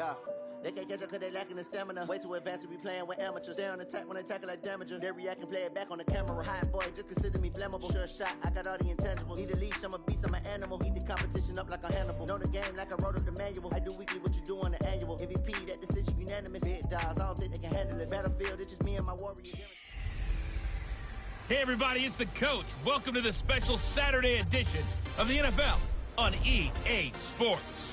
Yeah. They can't catch up because they lacking the stamina. Way too advanced to be playing with amateurs. They on attack when they tackle like damager. They react and play it back on the camera. Hot boy, just consider me flammable. Sure shot, I got all the intangibles. Need a leash, I'm a beast, I'm an animal. Eat the competition up like a Hannibal. Know the game like I wrote up the manual. I do weekly what you do on the annual. MVP, that decision unanimous. Big dogs, I don't think they can handle it. Battlefield, it's just me and my warriors. Hey everybody, it's the coach. Welcome to the special Saturday edition of the NFL on EA Sports.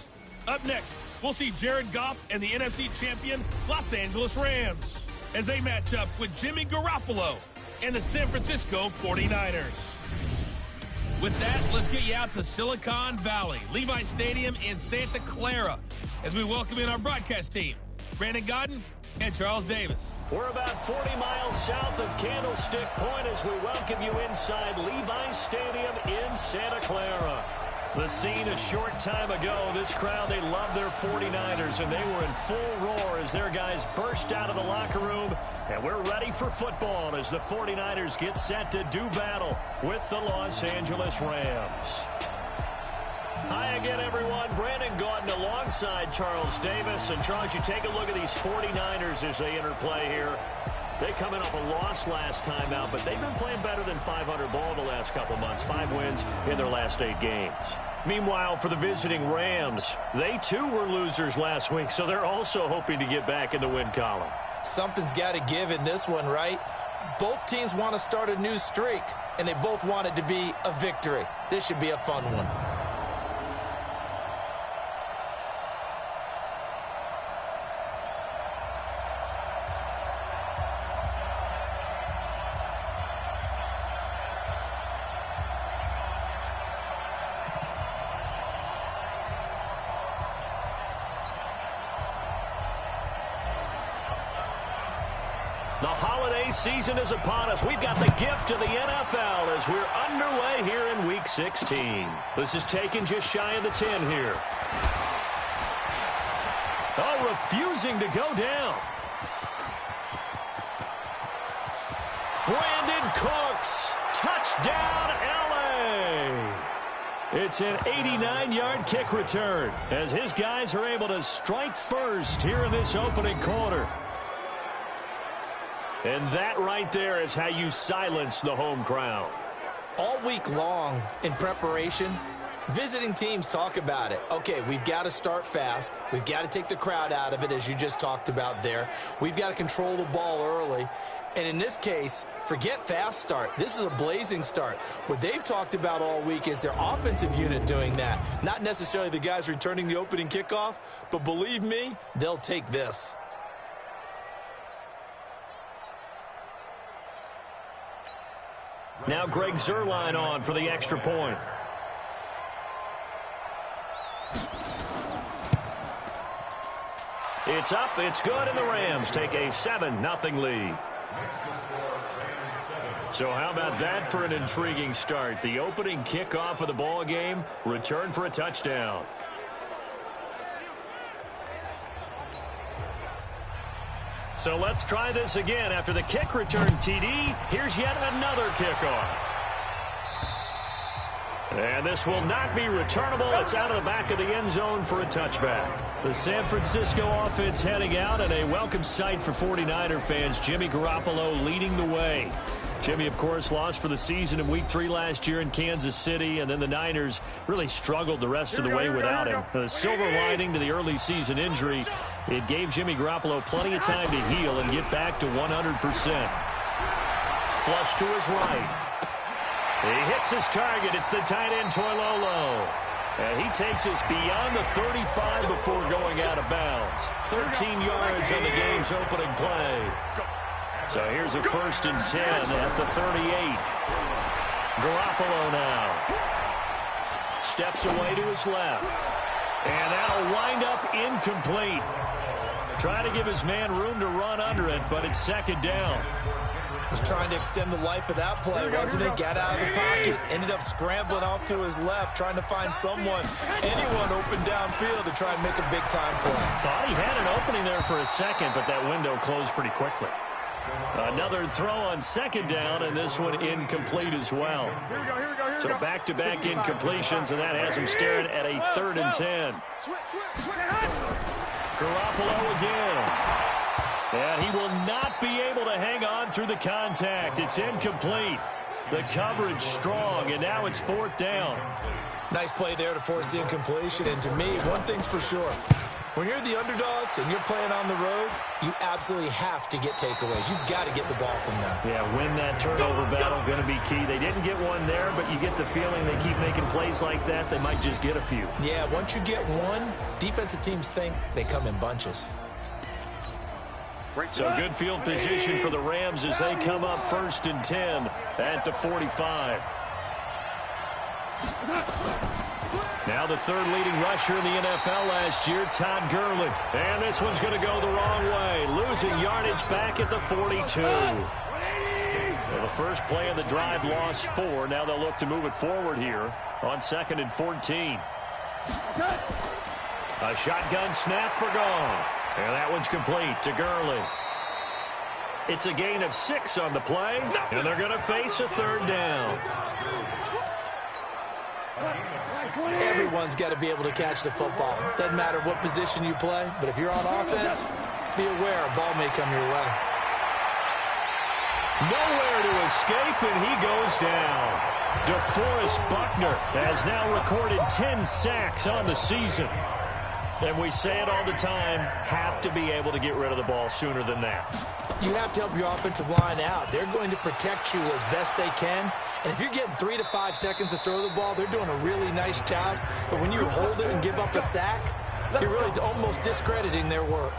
Up next, we'll see Jared Goff and the NFC champion Los Angeles Rams as they match up with Jimmy Garoppolo and the San Francisco 49ers. With that, let's get you out to Silicon Valley, Levi Stadium in Santa Clara, as we welcome in our broadcast team, Brandon Godden and Charles Davis. We're about 40 miles south of Candlestick Point as we welcome you inside Levi Stadium in Santa Clara. The scene a short time ago, this crowd, they love their 49ers, and they were in full roar as their guys burst out of the locker room. And we're ready for football as the 49ers get set to do battle with the Los Angeles Rams. Hi again, everyone. Brandon Gaudin alongside Charles Davis. And Charles, you take a look at these 49ers as they interplay here. They coming off a loss last time out, but they've been playing better than 500 ball the last couple months. 5 wins in their last 8 games. Meanwhile, for the visiting Rams, they too were losers last week, so they're also hoping to get back in the win column. Something's got to give in this one, right? Both teams want to start a new streak, and they both want it to be a victory. This should be a fun one. The holiday season is upon us. We've got the gift of the NFL as we're underway here in Week 16. This is taken just shy of the 10 here. Oh, refusing to go down. Brandon Cooks, touchdown LA. It's an 89-yard kick return as his guys are able to strike first here in this opening quarter. And that right there is how you silence the home crowd. All week long in preparation, visiting teams talk about it. Okay, we've got to start fast. We've got to take the crowd out of it, as you just talked about there. We've got to control the ball early. And in this case, forget fast start. This is a blazing start. What they've talked about all week is their offensive unit doing that. Not necessarily the guys returning the opening kickoff, but believe me, they'll take this. Now Greg Zuerlein on for the extra point. It's up, it's good, and the Rams take a 7-0 lead. So how about that for an intriguing start? The opening kickoff of the ball game, return for a touchdown. So let's try this again. After the kick return TD, here's yet another kickoff. And this will not be returnable. It's out of the back of the end zone for a touchback. The San Francisco offense heading out, and a welcome sight for 49er fans. Jimmy Garoppolo leading the way. Jimmy, of course, lost for the season in Week 3 last year in Kansas City, and then the Niners really struggled the rest of the way without him. The silver lining to the early season injury, it gave Jimmy Garoppolo plenty of time to heal and get back to 100%. Flush to his right. He hits his target. It's the tight end, Toilolo. And he takes us beyond the 35 before going out of bounds. 13 yards on the game's opening play. So here's a 1st and 10 at the 38. Garoppolo now. Steps away to his left. And that'll wind up incomplete. Trying to give his man room to run under it, but it's 2nd down. Was trying to extend the life of that play, wasn't it? Got out of the pocket, ended up scrambling off to his left, trying to find anyone open downfield to try and make a big-time play. Thought he had an opening there for a second, but that window closed pretty quickly. Another throw on 2nd down, and this one incomplete as well. So back-to-back incompletions, and that has him staring at a 3rd and 10. Garoppolo again. And he will not be able to hang on through the contact. It's incomplete. The coverage strong, and now it's 4th down. Nice play there to force the incompletion. And to me, one thing's for sure. When you're the underdogs and you're playing on the road, you absolutely have to get takeaways. You've got to get the ball from them. Yeah, win that turnover battle, going to be key. They didn't get one there, but you get the feeling they keep making plays like that, they might just get a few. Yeah, once you get one, defensive teams think they come in bunches. So good field position for the Rams as they come up 1st and 10 at the 45. Now the 3rd leading rusher in the NFL last year, Todd Gurley. And this one's going to go the wrong way, losing yardage back at the 42. Well, the first play of the drive lost 4. Now they'll look to move it forward here on 2nd and 14. A shotgun snap for Goff. And that one's complete to Gurley. It's a gain of 6 on the play, and they're going to face a 3rd down. Everyone's got to be able to catch the football. Doesn't matter what position you play, but if you're on offense, be aware a ball may come your way. Nowhere to escape, and he goes down. DeForest Buckner has now recorded 10 sacks on the season. And we say it all the time, have to be able to get rid of the ball sooner than that. You have to help your offensive line out. They're going to protect you as best they can. And if you're getting 3 to 5 seconds to throw the ball, they're doing a really nice job. But when you hold it and give up a sack, you're really almost discrediting their work.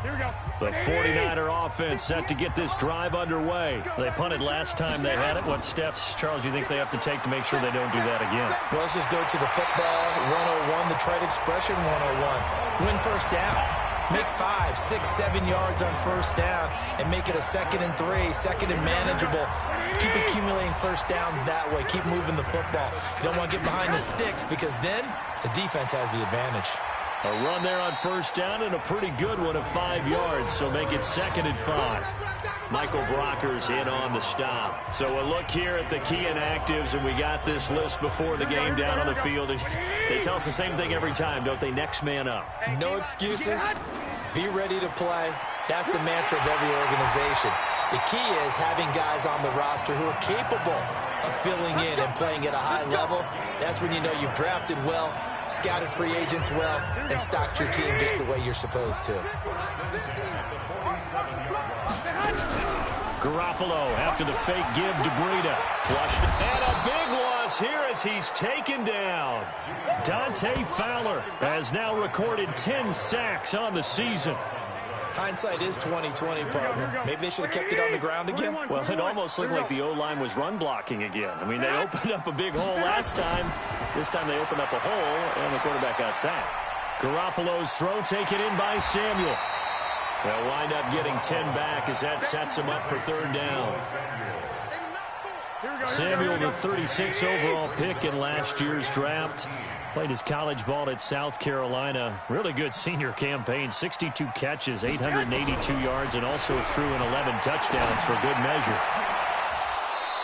Here we go. The 49er offense set to get this drive underway. They punted last time they had it. What steps, Charles, do you think they have to take to make sure they don't do that again? Well, let's just go to the football 101, the trade expression 101. Win 1st down. Make 5, 6, 7 yards on 1st down and make it a 2nd and 3, 2nd and manageable. Keep accumulating 1st downs that way. Keep moving the football. You don't want to get behind the sticks because then the defense has the advantage. A run there on 1st down and a pretty good one of 5 yards, so make it 2nd and 5. Michael Brocker's in on the stop. So a look here at the key inactives, and we got this list before the game down on the field. They tell us the same thing every time, don't they? Next man up. No excuses. Be ready to play. That's the mantra of every organization. The key is having guys on the roster who are capable of filling in and playing at a high level. That's when you know you've drafted well, scouted free agents well, and stocked your team just the way you're supposed to. Garoppolo after the fake give to Breida. Flushed. And a big loss here as he's taken down. Dante Fowler has now recorded 10 sacks on the season. Hindsight is 20/20, partner. Maybe they should have kept it on the ground again. Well, it almost looked like the O-line was run blocking again. I mean, they opened up a big hole last time. This time they opened up a hole, and the quarterback got sacked. Garoppolo's throw taken in by Samuel. They'll wind up getting 10 back as that sets him up for 3rd down. Samuel, the 36 overall pick in last year's draft. Played his college ball at South Carolina. Really good senior campaign. 62 catches, 882 yards, and also threw in 11 touchdowns for good measure.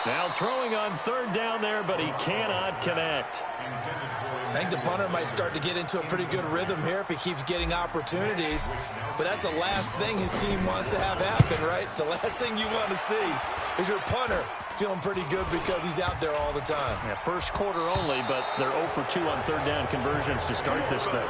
Now throwing on 3rd down there, but he cannot connect. I think the punter might start to get into a pretty good rhythm here if he keeps getting opportunities. But that's the last thing his team wants to have happen, right? The last thing you want to see is your punter feeling pretty good because he's out there all the time. Yeah, first quarter only, but they're 0 for 2 on 3rd down conversions to start this thing.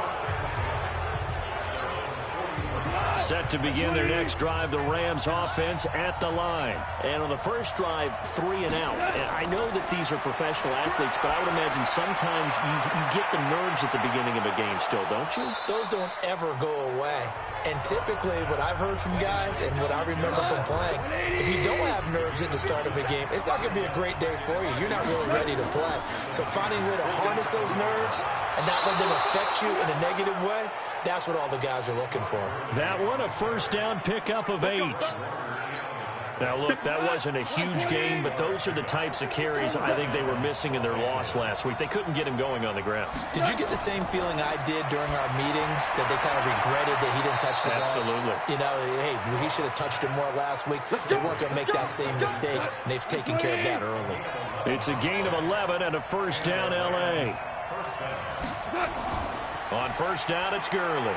Set to begin their next drive, the Rams offense at the line. And on the first drive, 3 and out. And I know that these are professional athletes, but I would imagine sometimes you get the nerves at the beginning of a game still, don't you? Those don't ever go away. And typically what I've heard from guys and what I remember from playing, if you don't have nerves at the start of a game, it's not going to be a great day for you. You're not really ready to play. So finding a way to harness those nerves and not let them affect you in a negative way, that's what all the guys are looking for. That one, a first down pickup of 8. Now, look, that wasn't a huge game, but those are the types of carries I think they were missing in their loss last week. They couldn't get him going on the ground. Did you get the same feeling I did during our meetings, that they kind of regretted that he didn't touch the ball? Absolutely. You know, hey, he should have touched it more last week. They weren't going to make that same mistake, and they've taken care of that early. It's a gain of 11 and a first down, L.A. On first down, it's Gurley.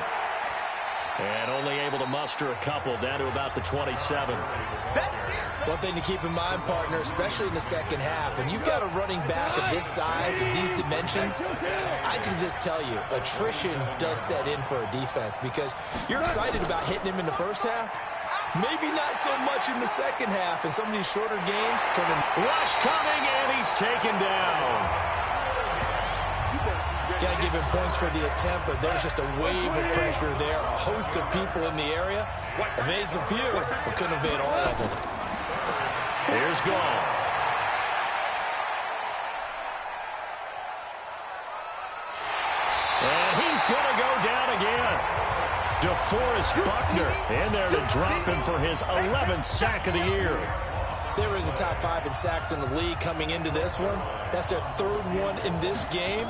And only able to muster a couple, down to about the 27. One thing to keep in mind, partner, especially in the second half, when you've got a running back of this size and these dimensions, I can just tell you, attrition does set in for a defense because you're excited about hitting him in the first half. Maybe not so much in the second half, and some of these shorter gains turning. Rush coming, and he's taken down. Got to give him points for the attempt, but there's just a wave of pressure there. A host of people in the area. Evades a few, but couldn't evade all of them. Here's Gall. And he's going to go down again. DeForest Buckner in there to drop him for his 11th sack of the year. They were in the top 5 in sacks in the league coming into this one. That's their third one in this game.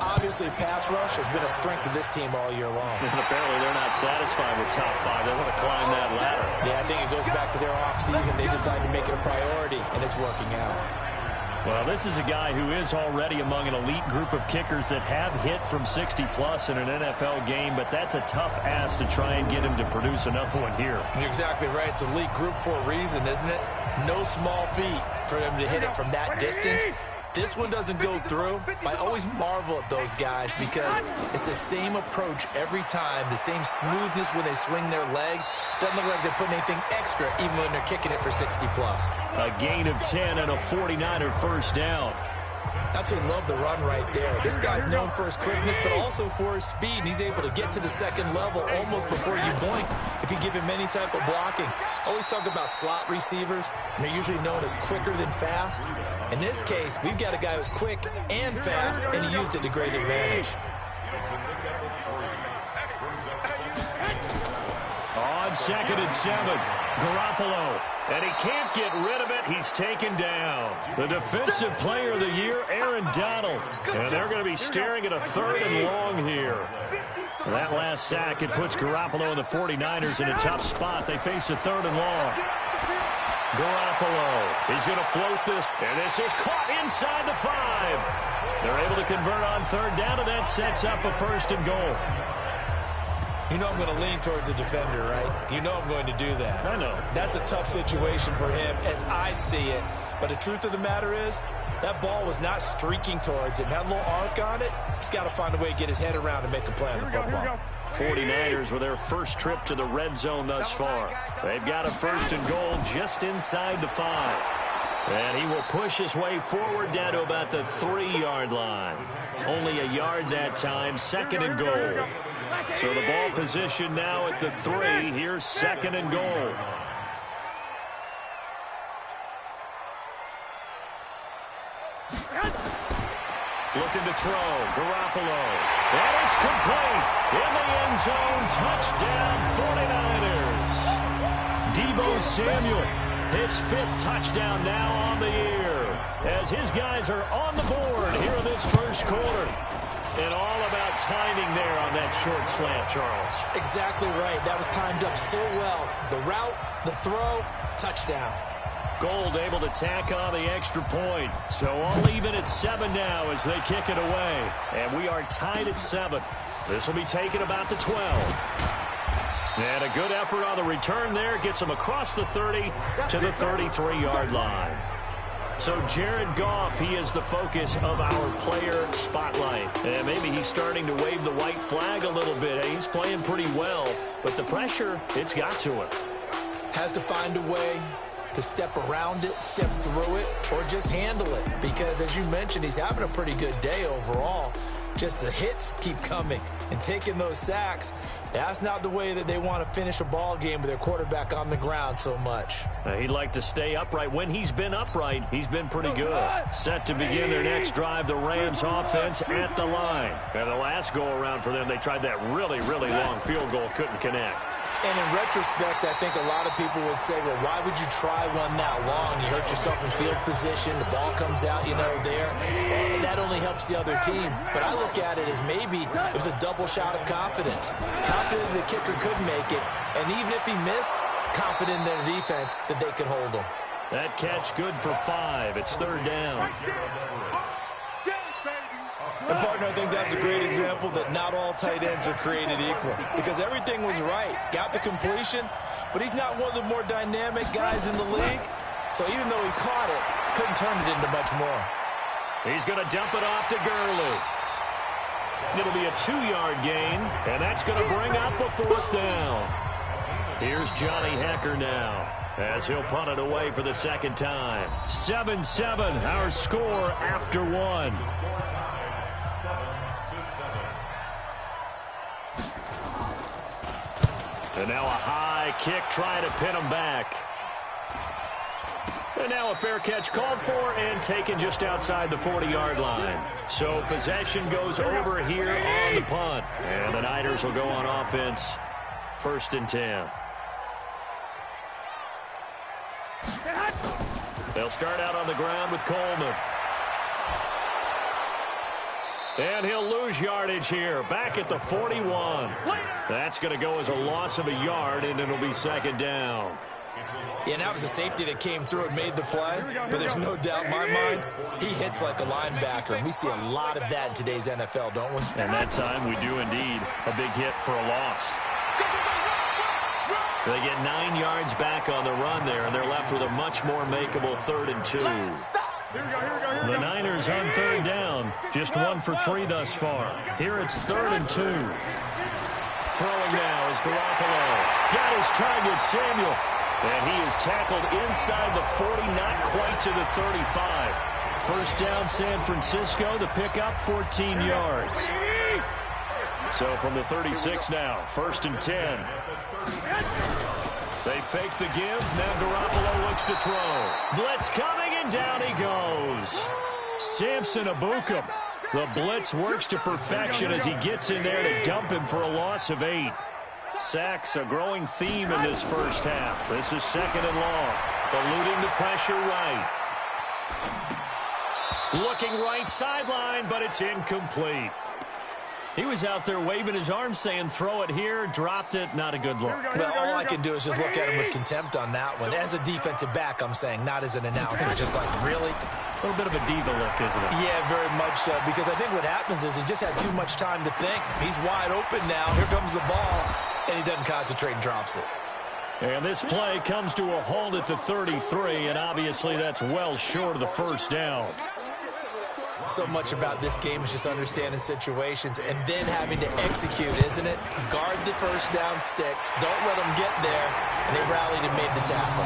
Obviously, pass rush has been a strength of this team all year long. And apparently they're not satisfied with top 5. They want to climb that ladder. Yeah, I think it goes back to their offseason. They decided to make it a priority, and it's working out. Well, this is a guy who is already among an elite group of kickers that have hit from 60-plus in an NFL game, but that's a tough ask to try and get him to produce another one here. You're exactly right. It's elite group for a reason, isn't it? No small feat for them to hit it from that distance. This one doesn't go through. I always marvel at those guys because it's the same approach every time, the same smoothness when they swing their leg. Doesn't look like they're putting anything extra even when they're kicking it for 60-plus. A gain of 10 and a 49er first down. Absolutely love the run right there. This guy's known for his quickness, but also for his speed. And he's able to get to the second level almost before you blink if you give him any type of blocking. Always talk about slot receivers, and they're usually known as quicker than fast. In this case, we've got a guy who's quick and fast, and he used it to great advantage. On 2nd and 7, Garoppolo. And he can't get rid of it. He's taken down. The defensive player of the year, Aaron Donald. And they're going to be staring at a 3rd and long here. That last sack, it puts Garoppolo and the 49ers in a tough spot. They face a 3rd and long. Garoppolo, he's going to float this. And this is caught inside the 5. They're able to convert on 3rd down, and that sets up a 1st and goal. You know I'm going to lean towards the defender, right? You know I'm going to do that. I know. That's a tough situation for him as I see it. But the truth of the matter is, that ball was not streaking towards him. Had a little arc on it. He's got to find a way to get his head around and make a play on the football. 49ers with their first trip to the red zone thus far. They've got a 1st and goal just inside the 5. And he will push his way forward down to about the 3-yard line. Only a yard that time, 2nd and goal. So the ball position now at the 3. Here's 2nd and goal. Looking to throw. Garoppolo. And it's complete. In the end zone. Touchdown 49ers. Deebo Samuel. His 5th touchdown now on the year. As his guys are on the board here in this first quarter. And all about timing there on that short slant, Charles. Exactly right. That was timed up so well. The route, the throw, touchdown. Gold able to tack on the extra point. So all even at 7 now as they kick it away. And we are tied at 7. This will be taken about the 12. And a good effort on the return there. Gets him across the 30 to the 33-yard line. So Jared Goff, he is the focus of our player spotlight. And maybe he's starting to wave the white flag a little bit. He's playing pretty well, but the pressure, it's got to him. Has to find a way to step around it, step through it, or just handle it. Because as you mentioned, he's having a pretty good day overall. Just the hits keep coming and taking those sacks. That's not the way that they want to finish a ball game with their quarterback on the ground so much. He'd like to stay upright. When he's been upright, he's been pretty good. Set to begin their next drive, the Rams offense at the line. And the last go-around for them, they tried that really, really long field goal, couldn't connect. And in retrospect, I think a lot of people would say, well, why would you try one that long? You hurt yourself in field position. The ball comes out, there. And that only helps the other team. But I look at it as maybe it was a double shot of confidence. Confident the kicker could make it. And even if he missed, confident in their defense that they could hold him. That catch good for 5. It's 3rd down. And, partner, I think that's a great example that not all tight ends are created equal because everything was right. Got the completion, but he's not one of the more dynamic guys in the league. So even though he caught it, couldn't turn it into much more. He's going to dump it off to Gurley. It'll be a 2-yard gain, and that's going to bring up a 4th down. Here's Johnny Hecker now as he'll punt it away for the second time. 7-7, our score after 1. And now a high kick trying to pin him back. And now a fair catch called for and taken just outside the 40-yard line. So possession goes over here on the punt. And the Niners will go on offense, 1st and 10. They'll start out on the ground with Coleman. And he'll lose yardage here, back at the 41. That's going to go as a loss of a yard, and it'll be 2nd down. Yeah, and that was a safety that came through and made the play, but there's no doubt in my mind he hits like a linebacker, and we see a lot of that in today's NFL, don't we? And that time we do indeed a big hit for a loss. They get 9 yards back on the run there, and they're left with a much more makeable 3rd and 2. The Niners on 3rd down, just 1 for 3 thus far. Here it's 3rd and 2. Throwing now is Garoppolo. Got his target, Samuel. And he is tackled inside the 40, not quite to the 35. 1st down, San Francisco. The pickup, 14 yards. So from the 36 now, 1st and 10. They fake the give. Now Garoppolo looks to throw. Blitz coming, and down he goes. Samson Ebukam. The blitz works to perfection as he gets in there to dump him for a loss of 8. Sacks, a growing theme in this first half. This is 2nd and long. Eluding the pressure right. Looking right sideline, but it's incomplete. He was out there waving his arms saying, throw it here, dropped it, not a good look. Well, all I can do is just look at him with contempt on that one. As a defensive back, I'm saying, not as an announcer. Just like, really? A little bit of a diva look, isn't it? Yeah, very much so, because I think what happens is he just had too much time to think. He's wide open now. Here comes the ball, and he doesn't concentrate and drops it. And this play comes to a halt at the 33, and obviously that's well short of the 1st down. So much about this game is just understanding situations and then having to execute, isn't it? Guard the 1st down sticks. Don't let them get there. And they rallied and made the tackle.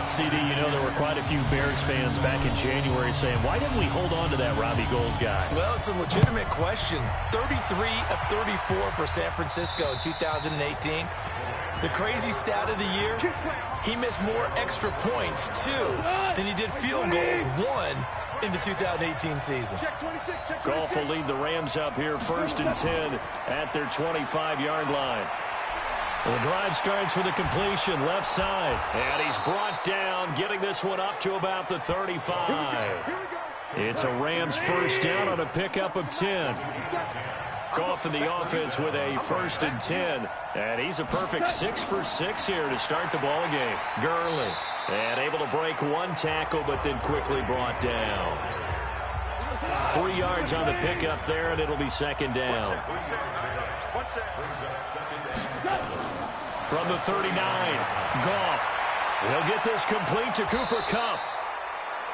CD, you know, there were quite a few Bears fans back in January saying, why didn't we hold on to that Robbie Gould guy? Well, it's a legitimate question. 33 of 34 for San Francisco in 2018. The crazy stat of the year, he missed more extra points, 2, than he did field goals, 1, in the 2018 season. Goff will lead the Rams up here 1st and 10 at their 25-yard line. The drive starts with a completion left side. And he's brought down, getting this one up to about the 35. It's a Rams 1st down on a pickup of 10. Goff in the offense with a 1st and 10. And he's a perfect 6 for 6 here to start the ball game. Gurley. And able to break 1 tackle, but then quickly brought down. 3 yards on the pickup there, and it'll be 2nd down. From the 39, Goff. He'll get this complete to Cooper Kupp.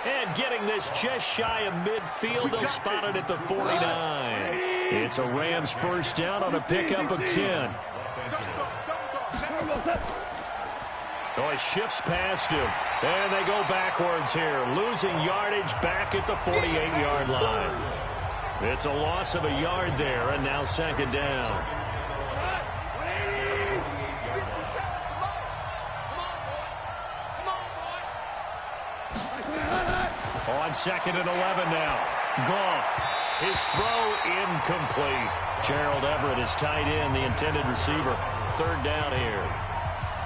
And getting this just shy of midfield, they'll spot it at the 49. It's a Rams 1st down on a pickup of 10. Oh, he shifts past him. And they go backwards here, losing yardage back at the 48-yard line. It's a loss of a yard there, and now 2nd down. On 2nd and 11 now. Goff, his throw incomplete. Gerald Everett is tight end, the intended receiver. 3rd down here.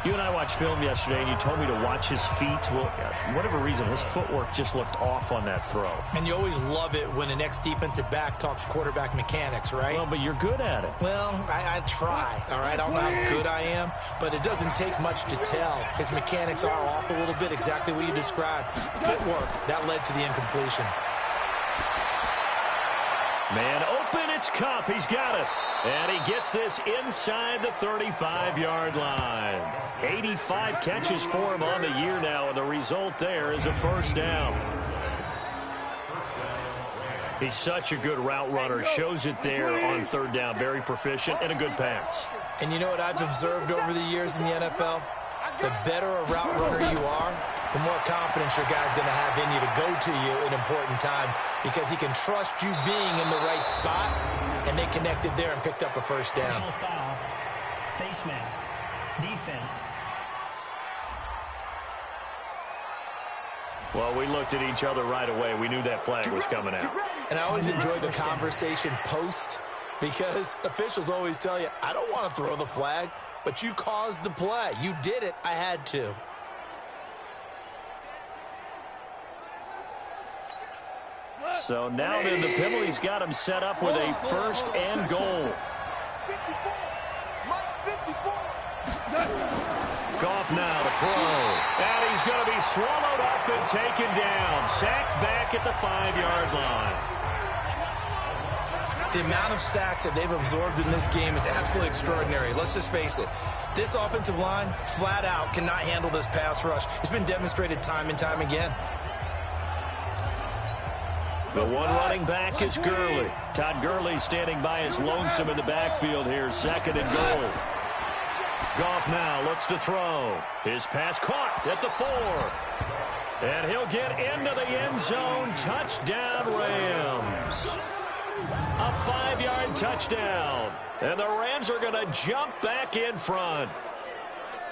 You and I watched film yesterday, and you told me to watch his feet. Well, for whatever reason, his footwork just looked off on that throw. And you always love it when an ex-defensive back talks quarterback mechanics, right? Well, but you're good at it. Well, I try, all right? I don't know how good I am, but it doesn't take much to tell. His mechanics are off a little bit, exactly what you described. Footwork, that led to the incompletion. Man open, it's Cup. He's got it. And he gets this inside the 35-yard line. 85 catches for him on the year now, and the result there is a first down. He's such a good route runner. Shows it there on third down. Very proficient and a good pass. And you know what I've observed over the years in the NFL? The better a route runner you are, the more confidence your guy's going to have in you to go to you in important times because he can trust you being in the right spot, and they connected there and picked up a first down. Personal foul, face mask, defense. Well, we looked at each other right away. We knew that flag was coming out. And I always enjoy the conversation post because officials always tell you, I don't want to throw the flag, but you caused the play. You did it. I had to. So now then the penalty's got him set up with a first and goal. Goff now to throw. And he's going to be swallowed up and taken down. Sacked back at the 5-yard line. The amount of sacks that they've absorbed in this game is absolutely extraordinary. Let's just face it. This offensive line, flat out, cannot handle this pass rush. It's been demonstrated time and time again. The one running back is Gurley. Todd Gurley standing by his lonesome in the backfield here. Second and goal. Goff now looks to throw. His pass caught at the 4. And he'll get into the end zone. Touchdown, Rams. A 5-yard touchdown. And the Rams are going to jump back in front.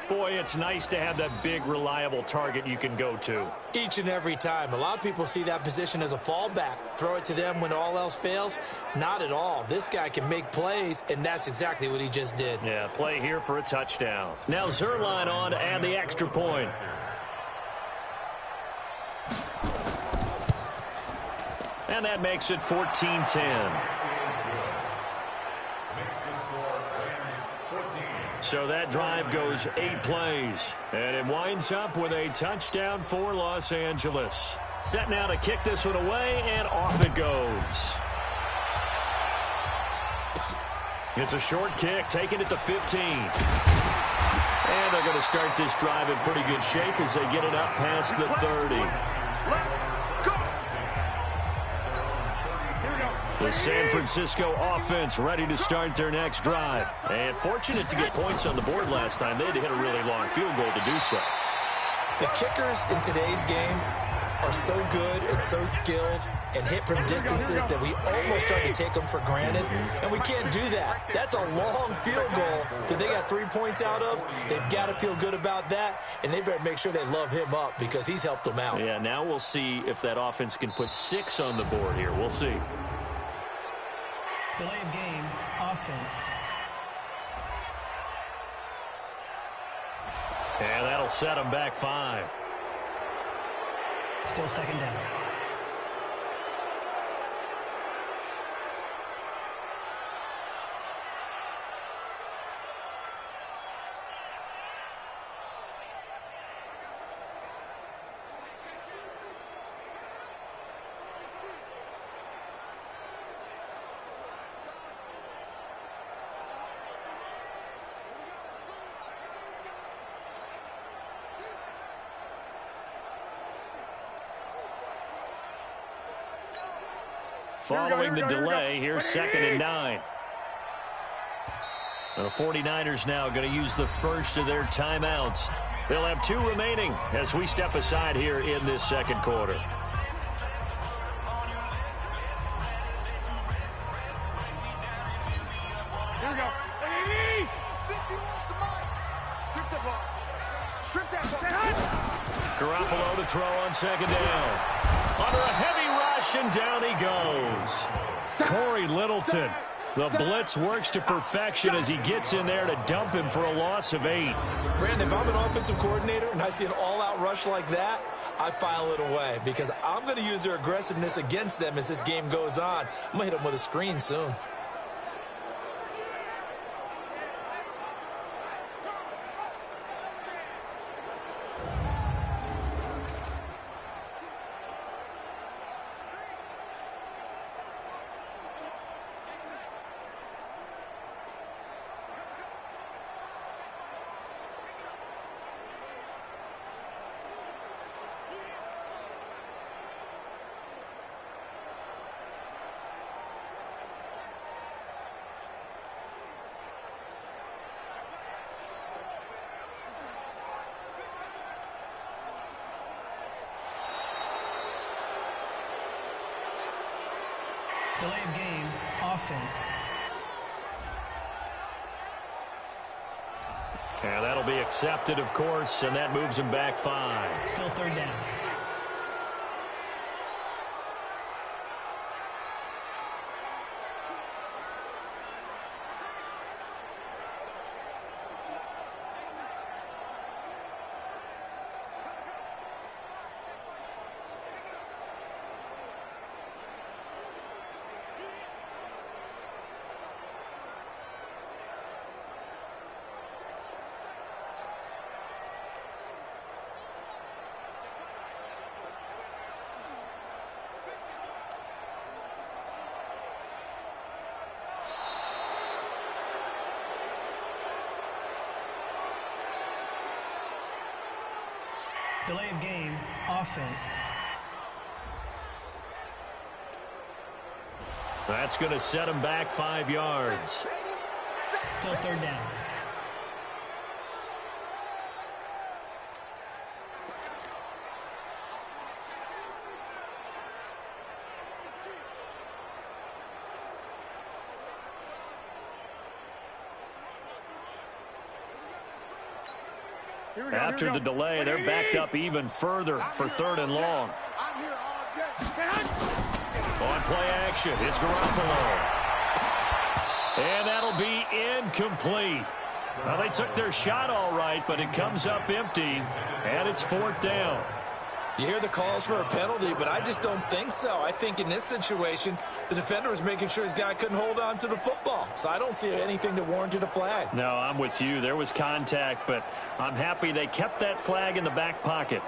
Boy, it's nice to have that big, reliable target you can go to. Each and every time. A lot of people see that position as a fallback. Throw it to them when all else fails. Not at all. This guy can make plays, and that's exactly what he just did. Yeah, play here for a touchdown. Now Zerline on to add the extra point. And that makes it 14-10. So that drive goes 8 plays, and it winds up with a touchdown for Los Angeles. Set now to kick this one away, and off it goes. It's a short kick, taking it to 15. And they're going to start this drive in pretty good shape as they get it up past the 30. The San Francisco offense ready to start their next drive. And fortunate to get points on the board last time. They had to hit a really long field goal to do so. The kickers in today's game are so good and so skilled and hit from distances that we almost start to take them for granted. And we can't do that. That's a long field goal that they got 3 points out of. They've got to feel good about that, and they better make sure they love him up because he's helped them out. Yeah, now we'll see if that offense can put 6 on the board here. We'll see. Delay of game, offense. And that'll set them back 5. Still second down. Following the delay, here's 2nd and 9. The 49ers now going to use the first of their timeouts. They'll have 2 remaining as we step aside here in this second quarter. Here we go. Garoppolo to throw on 2nd down. Under a heavy rush, and down he goes. Corey Littleton. The blitz works to perfection as he gets in there to dump him for a loss of 8. Brandon, if I'm an offensive coordinator and I see an all-out rush like that, I file it away because I'm going to use their aggressiveness against them as this game goes on. I'm going to hit them with a screen soon. Delay of game, offense. And that'll be accepted, of course, and that moves him back 5. Still third down. Delay of game, offense. That's going to set him back 5 yards. Still third down. After the delay, they're backed up even further for 3rd and long. On play action, it's Garoppolo. And that'll be incomplete. Well, they took their shot all right, but it comes up empty, and it's 4th down. You hear the calls for a penalty, but I just don't think so. I think in this situation, the defender was making sure his guy couldn't hold on to the football. So I don't see anything that warranted a flag. No, I'm with you. There was contact, but I'm happy they kept that flag in the back pocket.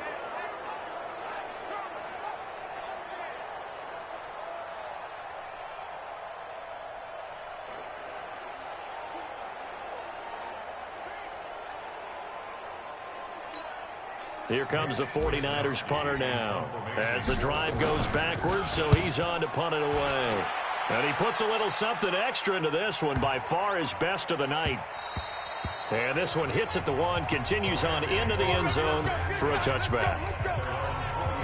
Here comes the 49ers punter now. As the drive goes backwards, so he's on to punt it away. And he puts a little something extra into this one, by far his best of the night. And this one hits at the 1, continues on into the end zone for a touchback.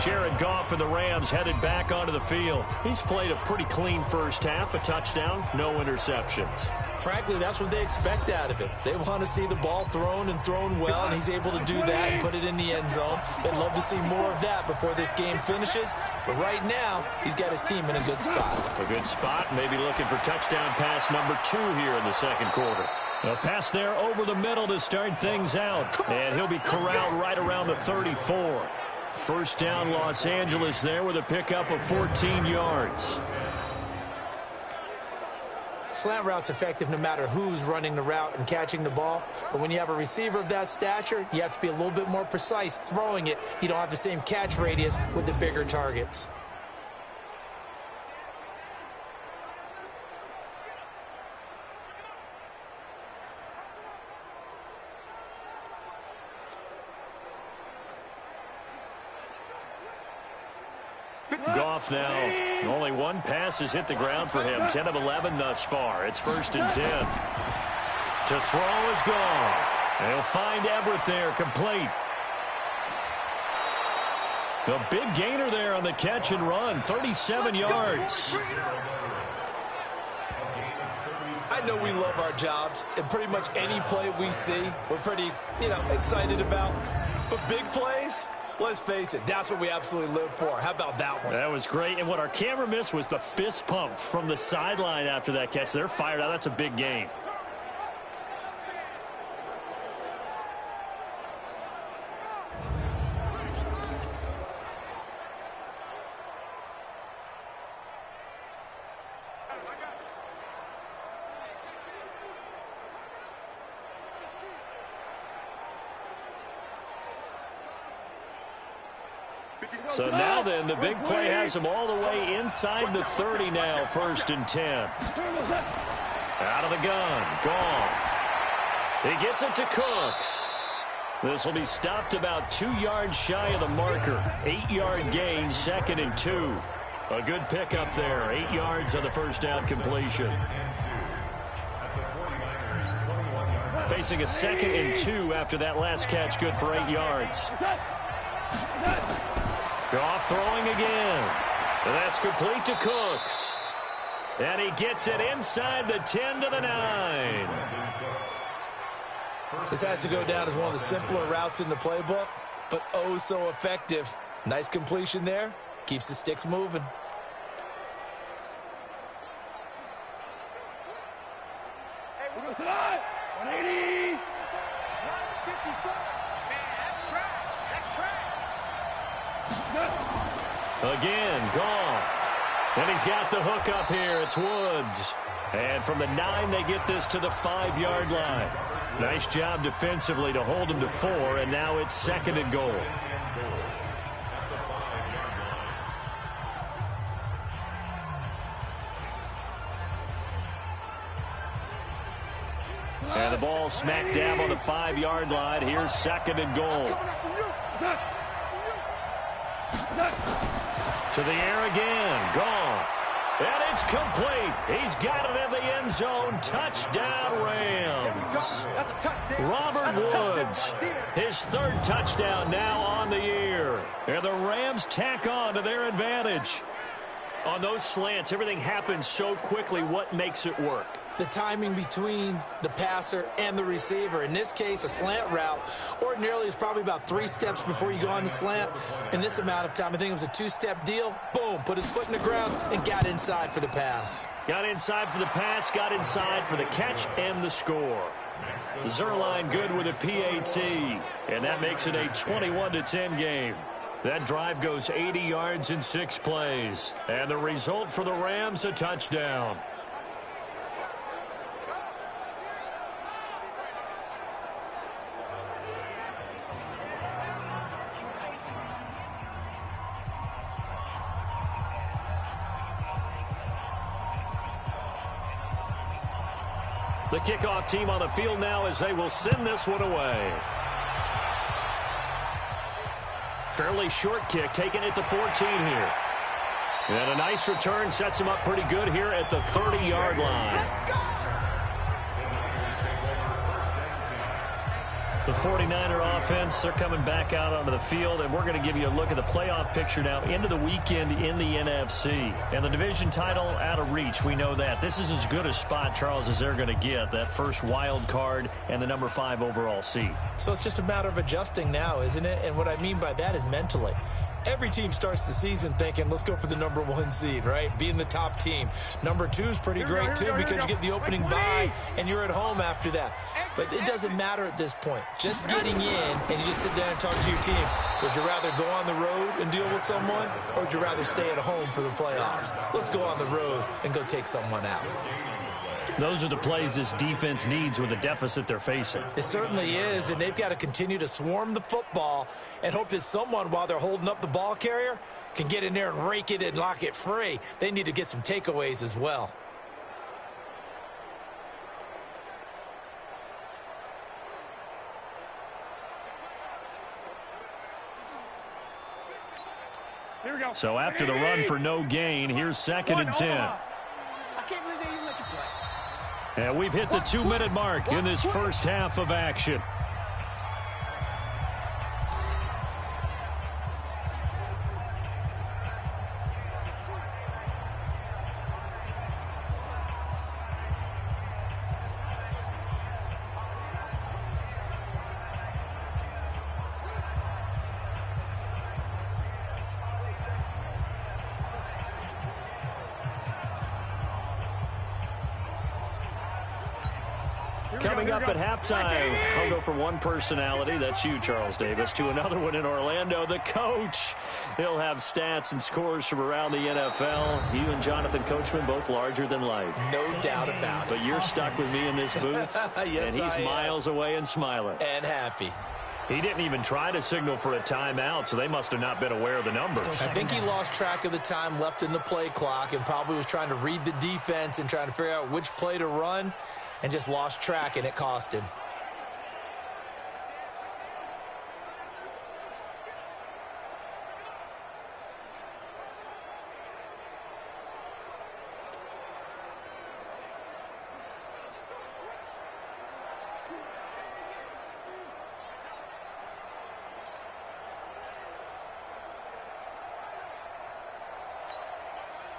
Jared Goff and the Rams headed back onto the field. He's played a pretty clean first half, a touchdown, no interceptions. Frankly, that's what they expect out of it. They want to see the ball thrown and thrown well, and he's able to do that and put it in the end zone. They'd love to see more of that before this game finishes. But right now, he's got his team in a good spot. A good spot, maybe looking for touchdown pass number 2 here in the second quarter. A pass there over the middle to start things out. And he'll be corralled right around the 34. First down, Los Angeles there with a pickup of 14 yards. Slant route's effective no matter who's running the route and catching the ball. But when you have a receiver of that stature, you have to be a little bit more precise throwing it. You don't have the same catch radius with the bigger targets. Goff now, only one pass has hit the ground for him. 10 of 11 thus far. It's 1st and 10. To throw is Goff. They'll find Everett there, complete. The big gainer there on the catch and run, 37 yards. I know we love our jobs, and pretty much any play we see, we're pretty, excited about. But big plays, let's face it, that's what we absolutely live for. How about that one? That was great. And what our camera missed was the fist pump from the sideline after that catch. They're fired out. That's a big game. So now then, the big play has him all the way inside the 30 now, 1st and 10. Out of the gun, Goff. He gets it to Cooks. This will be stopped about 2 yards shy of the marker. 8-yard gain, 2nd and 2. A good pickup there, 8 yards on the first down completion. Facing a 2nd and 2 after that last catch, good for 8 yards. Goff throwing again. And that's complete to Cooks. And he gets it inside the 10 to the 9. This has to go down as one of the simpler routes in the playbook, but oh so effective. Nice completion there. Keeps the sticks moving. Hey, we're going to 180. Man, that's trash. Again, Goff. And he's got the hook up here. It's Woods. And from the 9, they get this to the 5-yard line. Nice job defensively to hold him to 4, and now it's 2nd and goal. And the ball smack dab on the 5-yard line. Here's 2nd and goal. To the air again. Goff. And it's complete. He's got it in the end zone. Touchdown, Rams. Robert Woods, his 3rd touchdown now on the year. And the Rams tack on to their advantage. On those slants, everything happens so quickly. What makes it work? The timing between the passer and the receiver. In this case, a slant route ordinarily is probably about 3 steps before you go on the slant. In this amount of time, I think it was a 2-step deal. Boom, put his foot in the ground and got inside for the pass. Got inside for the pass, got inside for the catch and the score. Zerline good with a PAT, and that makes it a 21-10 game. That drive goes 80 yards in 6 plays. And the result for the Rams, a touchdown. The kickoff team on the field now as they will send this one away. Fairly short kick, taking it to 14 here. And a nice return sets him up pretty good here at the 30-yard line. The 49er offense, they're coming back out onto the field, and we're going to give you a look at the playoff picture now into the weekend in the NFC. And the division title out of reach, we know that. This is as good a spot, Charles, as they're going to get, that first wild card and the number 5 overall seed. So it's just a matter of adjusting now, isn't it? And what I mean by that is mentally. Every team starts the season thinking, let's go for the number 1 seed, right? Being the top team. Number 2 is pretty great, too, because you get the opening bye, and you're at home after that. But it doesn't matter at this point. Just getting in, and you just sit down and talk to your team. Would you rather go on the road and deal with someone, or would you rather stay at home for the playoffs? Let's go on the road and go take someone out. Those are the plays this defense needs with the deficit they're facing. It certainly is, and they've got to continue to swarm the football and hope that someone, while they're holding up the ball carrier, can get in there and rake it and lock it free. They need to get some takeaways as well. Here we go. So after the run for no gain, here's 2nd and 10. I can't believe they even let you play. And we've hit the 2-minute mark in this first half of action. Coming up at halftime, I'll go from one personality, that's you, Charles Davis, to another one in Orlando, the coach. He'll have stats and scores from around the NFL. You and Jonathan Coachman, both larger than life. No doubt about it. But you're stuck with me in this booth, yes, and he's miles away and smiling. And happy. He didn't even try to signal for a timeout, so they must have not been aware of the numbers. I think he lost track of the time left in the play clock and probably was trying to read the defense and trying to figure out which play to run, and just lost track, and it cost him.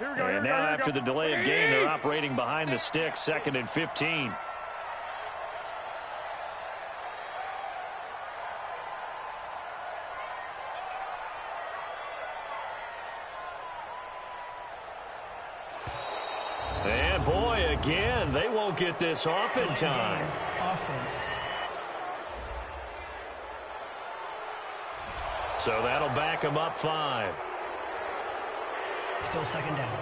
And now after the delay of game, they're operating behind the sticks, 2nd and 15. And boy, again, they won't get this off in time. Offense. So that'll back them up 5. Still 2nd down.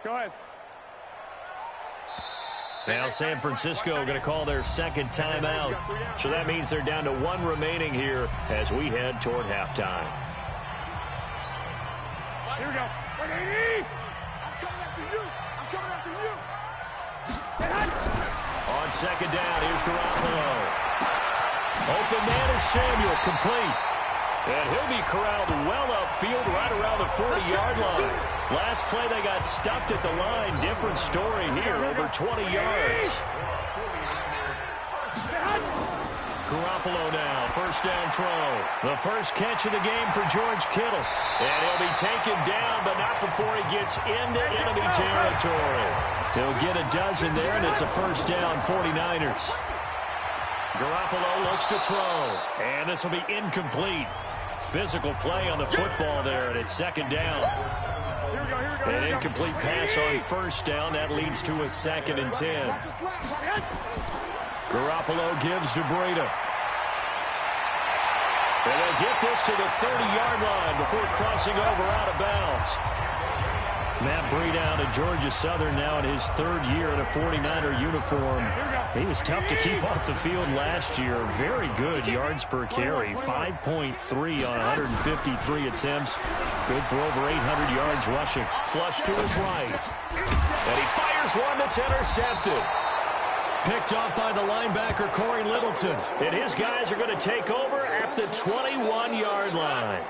Go ahead. Now San Francisco going to call their 2nd timeout. So that means they're down to 1 remaining here as we head toward halftime. Here we go. 180. I'm coming after you. I'm coming after you. On 2nd down, here's Garoppolo. Open man is Samuel, complete. And he'll be corralled well upfield right around the 40-yard line. Last play, they got stuffed at the line. Different story here, over 20 yards. Garoppolo now, 1st down throw. The first catch of the game for George Kittle. And he'll be taken down, but not before he gets into enemy territory. He'll get a dozen there, and it's a 1st down, 49ers. Garoppolo looks to throw, and this will be incomplete. Physical play on the football there, and it's 2nd down. An incomplete pass on 1st down. That leads to a 2nd and 10. Garoppolo gives to Breida. And they'll get this to the 30-yard line before crossing over out of bounds. Matt Breida out of Georgia Southern now in his 3rd year in a 49er uniform. He was tough to keep off the field last year. Very good yards per carry. 5.3 on 153 attempts. Good for over 800 yards rushing. Flush to his right. And he fires one that's intercepted. Picked off by the linebacker, Corey Littleton. And his guys are going to take over at the 21-yard line.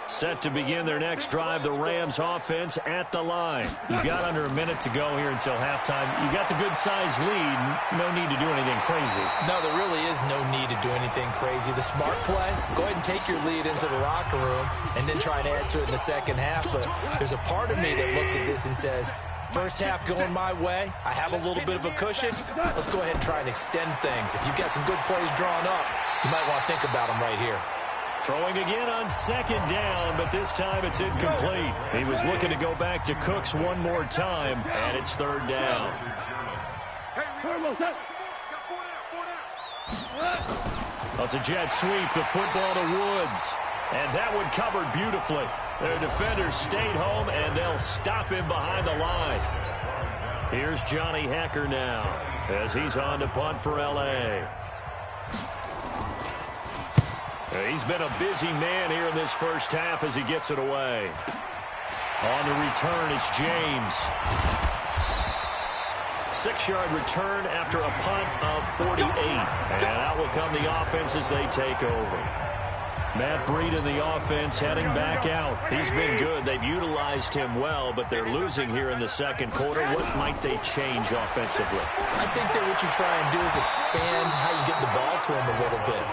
Set to begin their next drive, the Rams offense at the line. You've got under a minute to go here until halftime. You got the good-sized lead. No need to do anything crazy. No, there really is no need to do anything crazy. The smart play, go ahead and take your lead into the locker room and then try and add to it in the 2nd half. But there's a part of me that looks at this and says, first half going my way, I have a little bit of a cushion. Let's go ahead and try and extend things. If you've got some good plays drawn up, you might want to think about them right here. Throwing again on 2nd down, but this time it's incomplete. He was looking to go back to Cooks one more time, and it's 3rd down. Well, it's a jet sweep, the football to Woods. And that one covered beautifully. Their defenders stayed home, and they'll stop him behind the line. Here's Johnny Hacker now as he's on to punt for L.A. He's been a busy man here in this first half as he gets it away. On the return, it's James. 6-yard return after a punt of 48. And out will come the offense as they take over. Matt Breida in the offense heading back out. He's been good. They've utilized him well, but they're losing here in the 2nd quarter. What might they change offensively? I think that what you try and do is expand how you get the ball to him a little bit.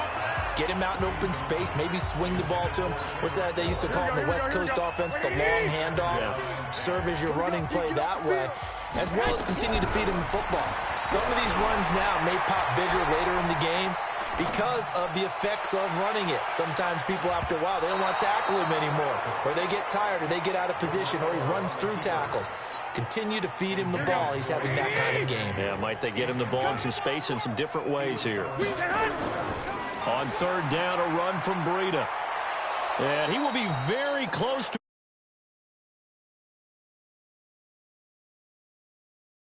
Get him out in open space, maybe swing the ball to him. What's that they used to call in the West Coast offense, the long handoff? Yeah. Serve as your running play that way, as well as continue to feed him the football. Some of these runs now may pop bigger later in the game because of the effects of running it. Sometimes people, after a while, they don't want to tackle him anymore, or they get tired, or they get out of position, or he runs through tackles. Continue to feed him the ball. He's having that kind of game. Yeah, might they get him the ball in some space in some different ways here. On 3rd down, a run from Breida. And he will be very close to